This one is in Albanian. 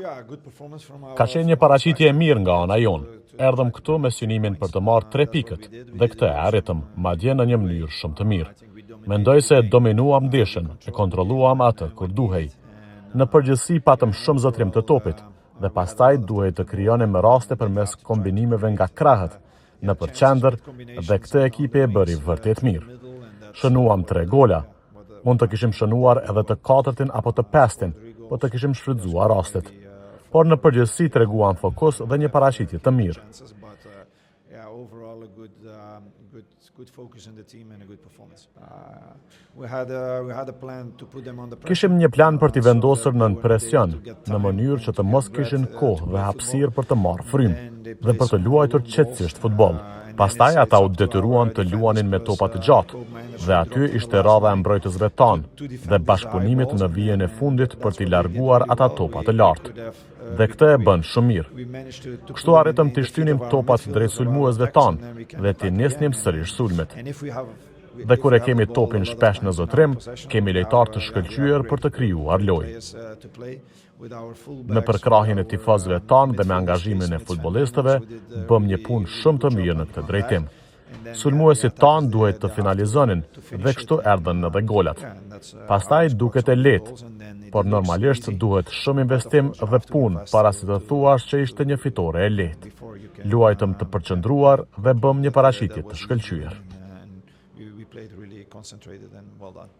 Ka qenë një paraqitje e mirë nga ana jonë. Erdhëm këtu me synimin për të marrë 3 pikët dhe këtë e arritëm, madje në një mënyrë shumë të mirë. Mendoj se dominuam ndeshjen, e kontrolluam atë kur duhej. Në përgjithësi patëm shumë zotrim të topit dhe pastaj duhej të krijonim raste përmes kombinimeve nga krahët në përqendër dhe këtë ekipi e bëri vërtet mirë. Shënuam 3 gola. Mund të kishim shënuar edhe të 4-tin apo të 5-tin, po të kishim shfrytzuar rastet. Por në përgjithësi treguam fokus dhe një paraqitje të mirë. Kishim një plan për t'i vendosur nën presion, në mënyrë që të mos kishin kohë dhe hapësirë për të marrë frymë dhe për të luajtur qetësisht futboll. Pastaj ata u detyruan të luanin me topa të gjatë dhe aty ishte radha e mbrojtësve tanë dhe bashkëpunimit në vijën e fundit për t'i larguar ata topa të lartë. Dhe këtë e bën shumë mirë. Kështu arritëm t'i shtynim topat drejt sulmuesve tanë dhe t'i nisnim sërish sulmet. Dhe kur e kemi topin shpesh në zotrim, kemi lojtar të shkëlqyer për të krijuar lojë. Me përkrahjen e tifozëve tanë dhe me angazhimin e futbollistëve, bëm një punë shumë të mirë në këtë drejtim. Sulmuesit tanë duhet të finalizonin dhe kështu erdhën edhe golat. Pastaj duket e lehtë, por normalisht duhet shumë investim dhe punë para se të thuash që ishte një fitore e lehtë. Luajtëm të përqendruar dhe bëm një paraqitje të shkëlqyer.